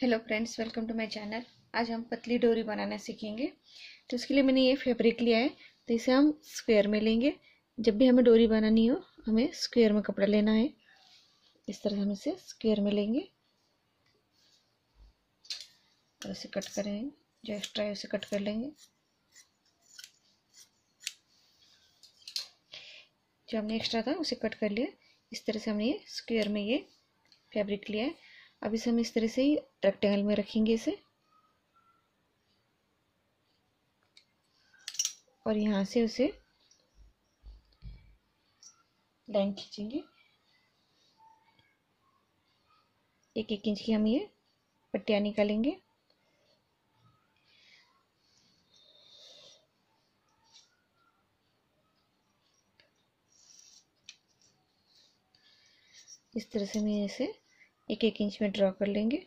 Hello friends, welcome to my channel. आज हम पतली डोरी बनाना सीखेंगे। तो उसके लिए मैंने ये फैब्रिक लिया है। तो इसे हम स्क्वायर में लेंगे। जब भी हमें डोरी बनानी हो हमें स्क्वायर में कपड़ा लेना है। इस तरह हम इसे स्क्वायर में लेंगे और इसे कट करेंगे। जो एक्स्ट्रा है उसे कट कर लेंगे। जो हमने एक्स्ट्रा था उसे कट कर लिया। इस तरह से हमने ये स्क्वायर में ये फैब्रिक लिया है। अब इसे हम इस तरह से ही रेक्टेंगल में रखेंगे इसे, और यहाँ से उसे लाइन खींचेंगे। 1-1 इंच की हम ये पट्टियाँ निकालेंगे। इस तरह से हम इसे 1-1 इंच में ड्रॉ कर लेंगे।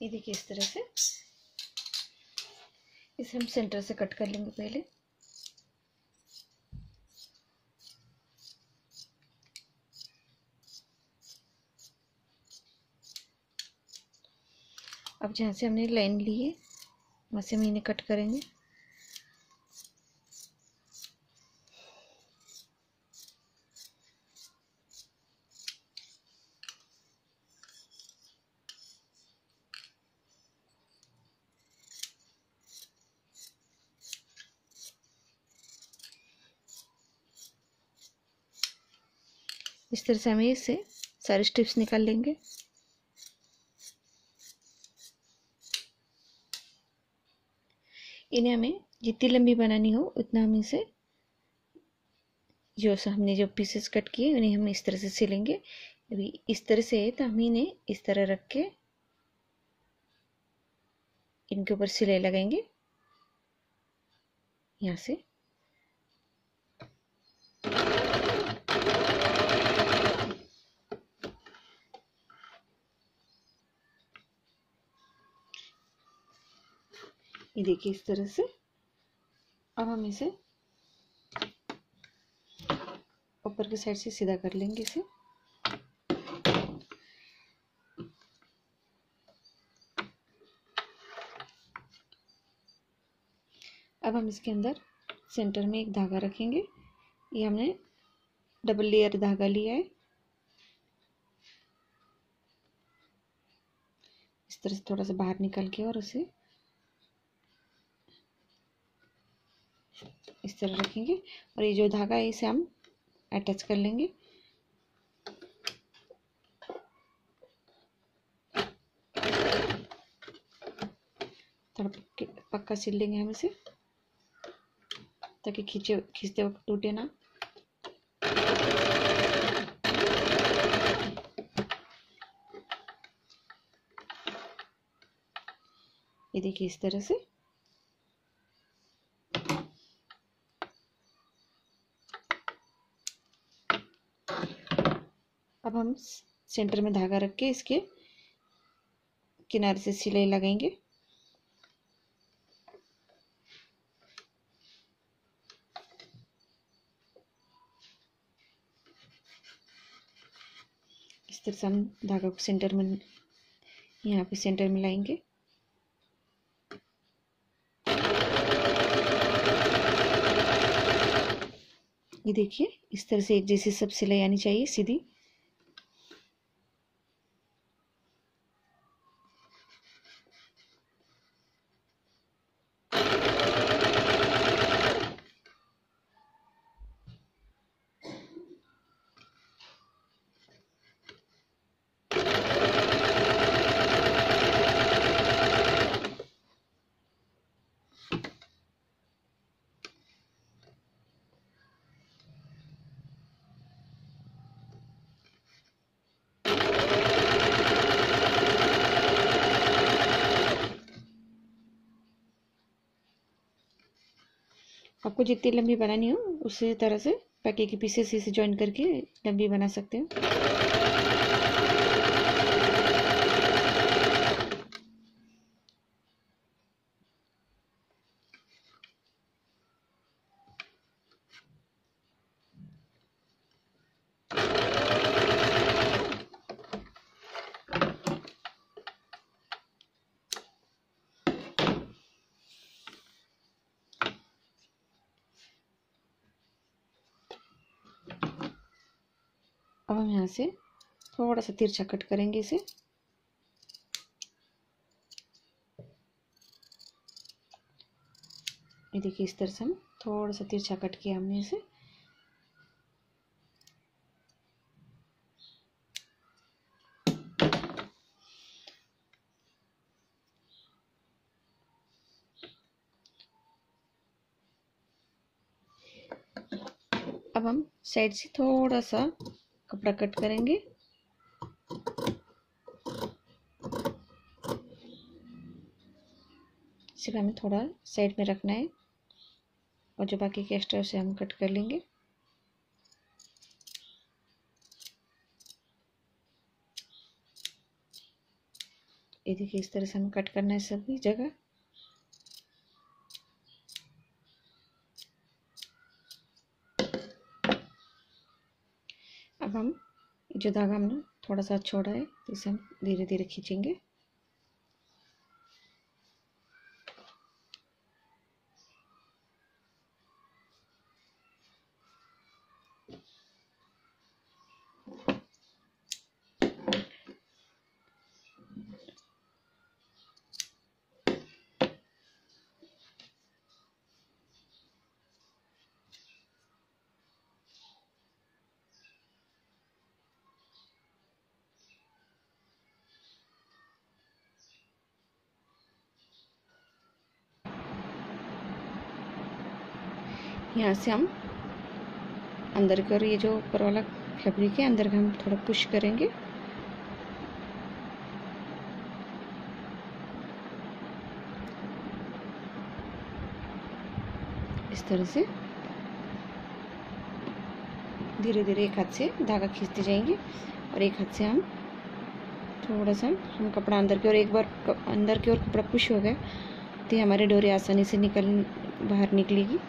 ये देखिए, इस तरह से इसे हम सेंटर से कट कर लेंगे पहले। अब जहाँ से हमने लाइन ली है वहाँ से हम इन्हें कट करेंगे। इस तरह से हमें इससे सारे स्ट्रिप्स निकाल लेंगे। इन्हें हमें जितनी लंबी बनानी हो उतना हम इसे हमने जो पीसेस कट किए उन्हें हम इस तरह से सिलेंगे। अभी इस तरह से है तो हम इन्हें इस तरह रख के इनके ऊपर सिलाई लगाएंगे यहाँ से। ये देखिए, इस तरह से। अब हम इसे ऊपर की साइड से सीधा कर लेंगे इसे। अब हम इसके अंदर सेंटर में एक धागा रखेंगे। ये हमने डबल लेयर धागा लिया है। इस तरह से थोड़ा सा बाहर निकाल के और उसे इस तरह रखेंगे, और ये जो धागा है इसे हम अटैच कर लेंगे। थोड़ा पक्का सिल लेंगे हम इसे, ताकि खींचते वक्त टूटे ना। ये देखिए, इस तरह से। अब हम सेंटर में धागा रख के इसके किनारे से सिलाई लगाएंगे। इस तरह से हम धागा को सेंटर में, यहाँ पे सेंटर में लाएंगे। ये देखिए, इस तरह से एक जैसी सब सिलाई आनी चाहिए, सीधी। आपको जितनी लंबी बनानी हो उसी तरह से पैके के पीसेस इसे जॉइन करके लंबी बना सकते हो। अब हम यहाँ से थोड़ा सा तिरछा कट करेंगे इसे। ये देखिए इस तरह से हम थोड़ा सा तिरछा कट किया हमने इसे। अब हम साइड से थोड़ा सा कपड़ा कट करेंगे। सिर्फ हमें थोड़ा साइड में रखना है और जो बाकी के एक्स्ट्रा उसे हम कट कर लेंगे। ये देखिए इस तरह से हमें कट करना है सभी जगह। अब हम जो धागा हमने थोड़ा सा छोड़ा है तो इसे हम धीरे धीरे खींचेंगे। यहाँ से हम अंदर की ओर ये जो ऊपर वाला फैब्रिक है अंदर का हम थोड़ा पुश करेंगे। इस तरह से धीरे धीरे एक हाथ से धागा खींचते जाएंगे और एक हाथ से हम थोड़ा सा हम कपड़ा अंदर की ओर, एक बार अंदर की ओर कपड़ा पुश हो गया तो हमारी डोरी आसानी से बाहर निकलेगी।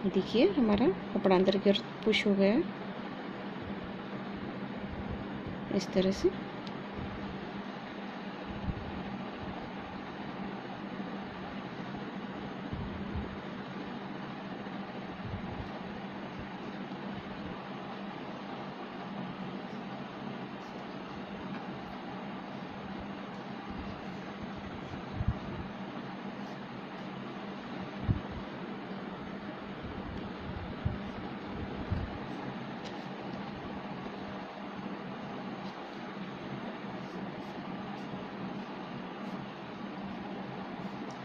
देखिए हमारा कपड़ा अंदर की ओर पुश हो गया है इस तरह से।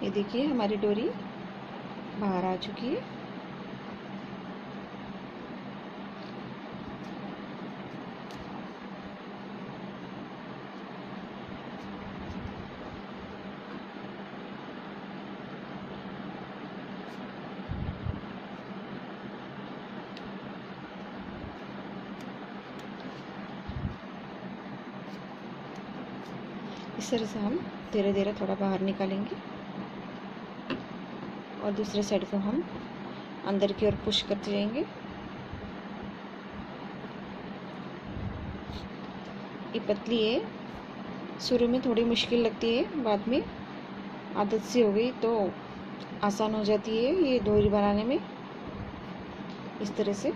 ये देखिए हमारी डोरी बाहर आ चुकी है। इस तरह से हम धीरे धीरे थोड़ा बाहर निकालेंगे और दूसरे साइड को हम अंदर की ओर पुश करते जाएंगे। ये पतली है, शुरू में थोड़ी मुश्किल लगती है, बाद में आदत सी हो गई तो आसान हो जाती है ये डोरी बनाने में। इस तरह से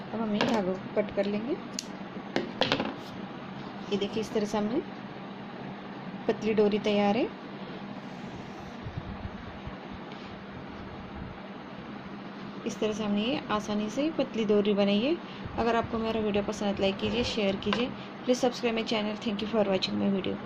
अब हम ये धागों को कट कर लेंगे। ये देखिए इस तरह से हमने पतली डोरी तैयार है। इस तरह से हमने ये आसानी से पतली डोरी बनाई है। अगर आपको मेरा वीडियो पसंद है लाइक कीजिए, शेयर कीजिए, please subscribe my channel. Thank you for watching my video.